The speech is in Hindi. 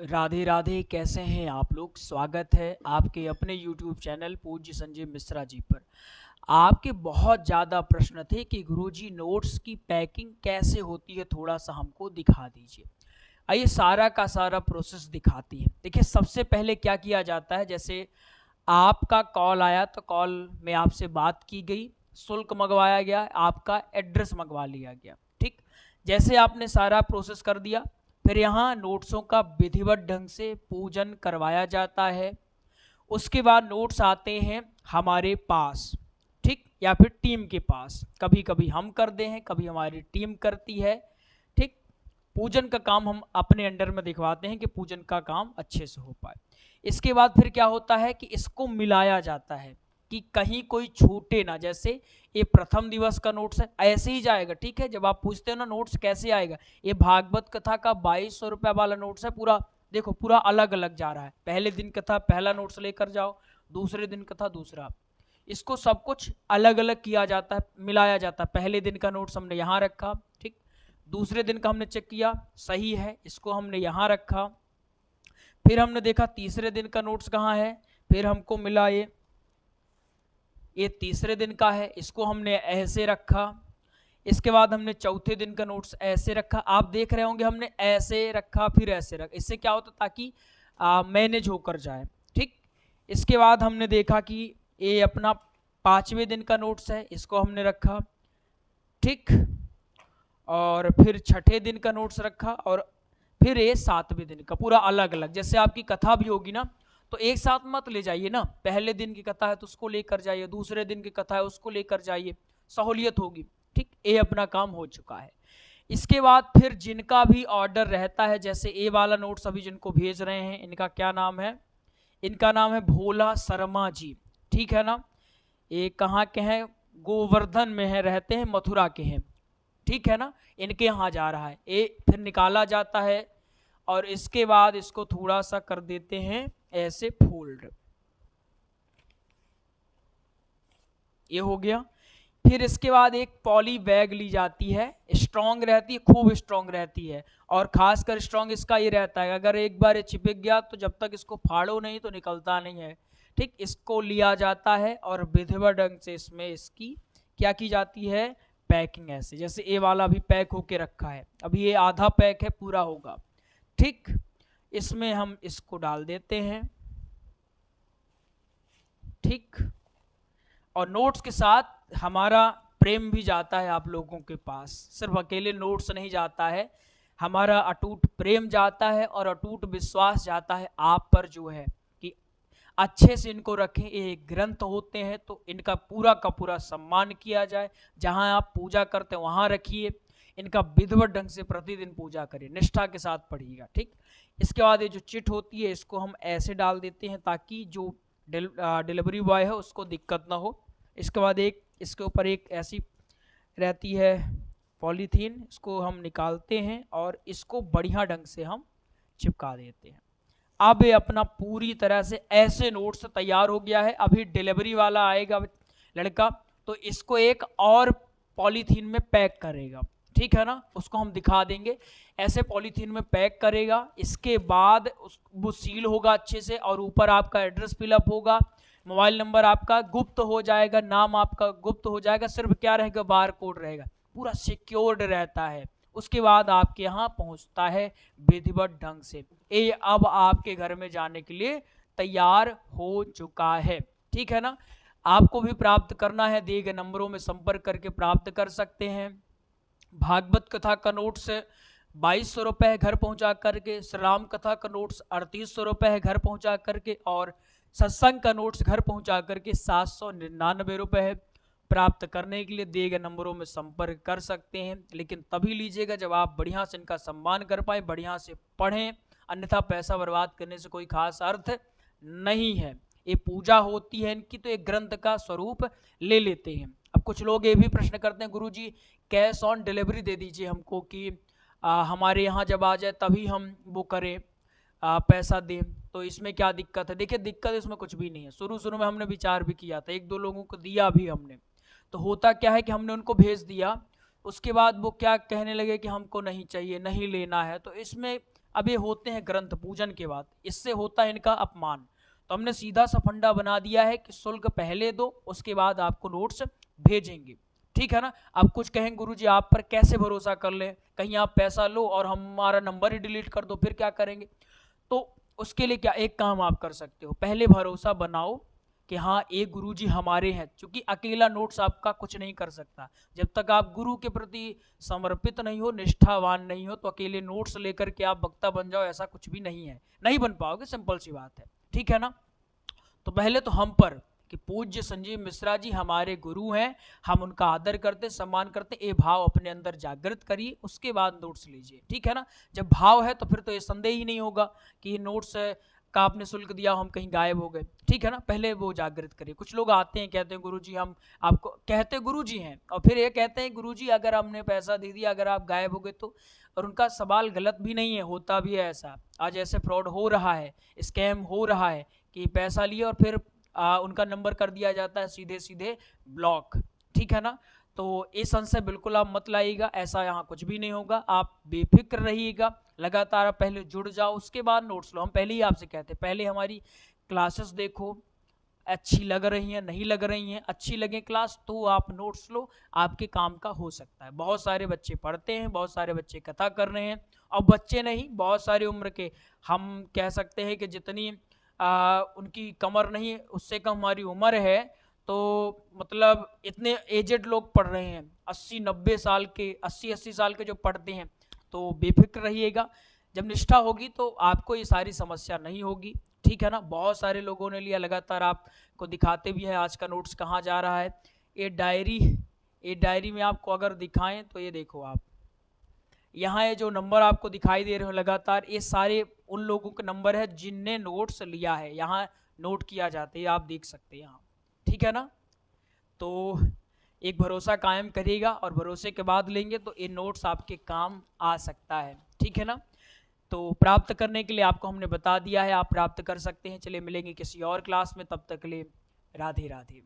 राधे राधे। कैसे हैं आप लोग? स्वागत है आपके अपने YouTube चैनल पूज्य संजय मिश्रा जी पर। आपके बहुत ज़्यादा प्रश्न थे कि गुरुजी नोट्स की पैकिंग कैसे होती है, थोड़ा सा हमको दिखा दीजिए। आइए सारा का सारा प्रोसेस दिखाती है। देखिए सबसे पहले क्या किया जाता है, जैसे आपका कॉल आया तो कॉल में आपसे बात की गई, शुल्क मंगवाया गया, आपका एड्रेस मंगवा लिया गया। ठीक, जैसे आपने सारा प्रोसेस कर दिया, फिर यहाँ नोट्सों का विधिवत ढंग से पूजन करवाया जाता है। उसके बाद नोट्स आते हैं हमारे पास, ठीक, या फिर टीम के पास। कभी कभी हम करते हैं, कभी हमारी टीम करती है। ठीक, पूजन का काम हम अपने अंडर में दिखवाते हैं कि पूजन का काम अच्छे से हो पाए। इसके बाद फिर क्या होता है कि इसको मिलाया जाता है कि कहीं कोई छूटे ना। जैसे ये प्रथम दिवस का नोट्स है, ऐसे ही जाएगा। ठीक है, जब आप पूछते हो ना नोट्स कैसे आएगा, ये भागवत कथा का 2200 रुपया वाला नोट्स है। पूरा देखो, पूरा अलग अलग जा रहा है। पहले दिन कथा पहला नोट्स लेकर जाओ, दूसरे दिन कथा दूसरा। इसको सब कुछ अलग अलग किया जाता है, मिलाया जाता है। पहले दिन का नोट्स हमने यहाँ रखा, ठीक, दूसरे दिन का हमने चेक किया सही है, इसको हमने यहाँ रखा। फिर हमने देखा तीसरे दिन का नोट्स कहाँ है, फिर हमको मिला ये तीसरे दिन का है, इसको हमने ऐसे रखा। इसके बाद हमने चौथे दिन का नोट्स ऐसे रखा। आप देख रहे होंगे हमने ऐसे रखा फिर ऐसे रखा। इससे क्या होता ताकि मैनेज होकर जाए। ठीक, इसके बाद हमने देखा कि ये अपना पांचवें दिन का नोट्स है, इसको हमने रखा। ठीक, और फिर छठे दिन का नोट्स रखा, और फिर ये सातवें दिन का। पूरा अलग अलग। जैसे आपकी कथा भी होगी ना, तो एक साथ मत ले जाइए ना। पहले दिन की कथा है तो उसको लेकर जाइए, दूसरे दिन की कथा है उसको लेकर जाइए, सहूलियत होगी। ठीक, ये अपना काम हो चुका है। इसके बाद फिर जिनका भी ऑर्डर रहता है, जैसे ए वाला नोट्स अभी जिनको भेज रहे हैं, इनका क्या नाम है? इनका नाम है भोला शर्मा जी। ठीक है ना, ये कहाँ के हैं? गोवर्धन में है, रहते हैं, मथुरा के हैं। ठीक है ना, इनके यहाँ जा रहा है। ये फिर निकाला जाता है, और इसके बाद इसको थोड़ा सा कर देते हैं ऐसे फोल्ड। ये हो गया। फिर इसके बाद एक पॉली बैग ली जाती है, स्ट्रांग रहती है, खूब स्ट्रांग रहती है। और खासकर स्ट्रांग इसका ये रहता है, अगर एक बार ये चिपक गया तो जब तक इसको फाड़ो नहीं तो निकलता नहीं है। ठीक, इसको लिया जाता है और विधिवत ढंग से इसमें इसकी क्या की जाती है? पैकिंग। ऐसे जैसे ए वाला भी पैक होके रखा है, अभी ये आधा पैक है, पूरा होगा। ठीक, इसमें हम इसको डाल देते हैं। ठीक, और नोट्स के साथ हमारा प्रेम भी जाता है आप लोगों के पास। सिर्फ अकेले नोट्स नहीं जाता है, हमारा अटूट प्रेम जाता है और अटूट विश्वास जाता है आप पर, जो है कि अच्छे से इनको रखें। ये ग्रंथ होते हैं तो इनका पूरा का पूरा सम्मान किया जाए। जहां आप पूजा करते हैं वहां रखिए, इनका विधिवत ढंग से प्रतिदिन पूजा करिए, निष्ठा के साथ पढ़िएगा। ठीक, इसके बाद ये जो चिट होती है इसको हम ऐसे डाल देते हैं ताकि जो डिलीवरी बॉय है उसको दिक्कत ना हो। इसके बाद एक इसके ऊपर एक ऐसी रहती है पॉलीथीन, इसको हम निकालते हैं और इसको बढ़िया ढंग से हम चिपका देते हैं। अब ये अपना पूरी तरह से ऐसे नोट्स तैयार हो गया है। अभी डिलीवरी वाला आएगा लड़का, तो इसको एक और पॉलीथीन में पैक करेगा। ठीक है ना, उसको हम दिखा देंगे। ऐसे पॉलीथीन में पैक करेगा, इसके बाद वो सील होगा अच्छे से, और ऊपर आपका एड्रेस फिलअप होगा, मोबाइल नंबर आपका गुप्त हो जाएगा, नाम आपका गुप्त हो जाएगा। सिर्फ क्या रहेगा? बार कोड रहेगा, पूरा सिक्योर्ड रहता है। उसके बाद आपके यहाँ पहुँचता है विधिवत ढंग से। ये अब आपके घर में जाने के लिए तैयार हो चुका है। ठीक है ना, आपको भी प्राप्त करना है, दिए गए नंबरों में संपर्क करके प्राप्त कर सकते हैं। भागवत कथा का नोट्स 2200 रुपये है घर पहुंचा करके, श्री राम कथा का नोट्स 3800 रुपये है घर पहुंचा करके, और सत्संग का नोट्स घर पहुंचा करके 799 रुपये है। प्राप्त करने के लिए दिए गए नंबरों में संपर्क कर सकते हैं, लेकिन तभी लीजिएगा जब आप बढ़िया से इनका सम्मान कर पाए, बढ़िया से पढ़ें। अन्यथा पैसा बर्बाद करने से कोई खास अर्थ नहीं है। ये पूजा होती है इनकी, तो एक ग्रंथ का स्वरूप ले लेते हैं। अब कुछ लोग ये भी प्रश्न करते हैं, गुरुजी कैश ऑन डिलीवरी दे दीजिए हमको, कि हमारे यहाँ जब आ जाए तभी हम वो करें, पैसा दें, तो इसमें क्या दिक्कत है? देखिए दिक्कत इसमें कुछ भी नहीं है। शुरू में हमने विचार भी किया था, एक दो लोगों को दिया भी हमने। तो होता क्या है कि हमने उनको भेज दिया, उसके बाद वो क्या कहने लगे कि हमको नहीं चाहिए, नहीं लेना है। तो इसमें अब ये होते हैं ग्रंथ पूजन के बाद, इससे होता है इनका अपमान। तो हमने सीधा सा फंडा बना दिया है कि शुल्क पहले दो, उसके बाद आपको नोट्स भेजेंगे, ठीक है ना। अब कुछ कहेंगे गुरुजी आप पर कैसे भरोसा कर ले, कहीं आप पैसा लो और हमारा नंबर ही डिलीट कर दो, फिर क्या करेंगे। तो उसके लिए क्या एक काम आप कर सकते हो, पहले भरोसा बनाओ कि हाँ एक गुरुजी हमारे हैं, क्योंकि अकेला नोट्स आपका कुछ नहीं कर सकता। जब तक आप गुरु के प्रति समर्पित नहीं हो, निष्ठावान नहीं हो, तो अकेले नोट्स लेकर के आप वक्ता बन जाओ, ऐसा कुछ भी नहीं है, नहीं बन पाओगे, सिंपल सी बात है, ठीक है ना। तो पहले तो हम पर कि पूज्य संजीव मिश्रा जी हमारे गुरु हैं, हम उनका आदर करते सम्मान करते, ये भाव अपने अंदर जागृत करिए, उसके बाद नोट्स लीजिए, ठीक है ना। जब भाव है तो फिर तो ये संदेह ही नहीं होगा कि नोट्स का आपने शुल्क दिया हम कहीं गायब हो गए, ठीक है ना। पहले वो जागृत करिए। कुछ लोग आते हैं कहते हैं गुरुजी हम आपको कहते गुरुजी हैं और फिर ये कहते हैं गुरुजी अगर हमने पैसा दे दिया अगर आप गायब हो गए तो, और उनका सवाल गलत भी नहीं है, होता भी है ऐसा। आज ऐसे फ्रॉड हो रहा है, स्कैम हो रहा है कि पैसा लिए और फिर उनका नंबर कर दिया जाता है सीधे सीधे ब्लॉक, ठीक है ना। तो ये संशय बिल्कुल आप मत लाइएगा, ऐसा यहाँ कुछ भी नहीं होगा, आप बेफिक्र रहिएगा, लगातार आप पहले जुड़ जाओ, उसके बाद नोट्स लो। हम पहले ही आपसे कहते हैं पहले हमारी क्लासेस देखो, अच्छी लग रही हैं नहीं लग रही हैं, अच्छी लगे क्लास तो आप नोट्स लो, आपके काम का हो सकता है। बहुत सारे बच्चे पढ़ते हैं, बहुत सारे बच्चे कथा कर रहे हैं, और बच्चे नहीं बहुत सारी उम्र के, हम कह सकते हैं कि जितनी उनकी कमर नहीं उससे कम हमारी उम्र है, तो मतलब इतने एजेड लोग पढ़ रहे हैं, 80-90 साल के, 80-80 साल के जो पढ़ते हैं। तो बेफिक्र रहिएगा, जब निष्ठा होगी तो आपको ये सारी समस्या नहीं होगी, ठीक है ना। बहुत सारे लोगों ने लिया, लगातार आपको दिखाते भी हैं आज का नोट्स कहाँ जा रहा है। ये डायरी में आपको अगर दिखाएं तो ये देखो आप, यहाँ ये जो नंबर आपको दिखाई दे रहे हो लगातार, ये सारे उन लोगों के नंबर है जिनने नोट्स लिया है, यहाँ नोट किया जाता है, आप देख सकते हैं यहाँ, ठीक है ना। तो एक भरोसा कायम करिएगा और भरोसे के बाद लेंगे तो ये नोट्स आपके काम आ सकता है, ठीक है ना। तो प्राप्त करने के लिए आपको हमने बता दिया है, आप प्राप्त कर सकते हैं। चलिए मिलेंगे किसी और क्लास में, तब तक के लिए राधे राधे।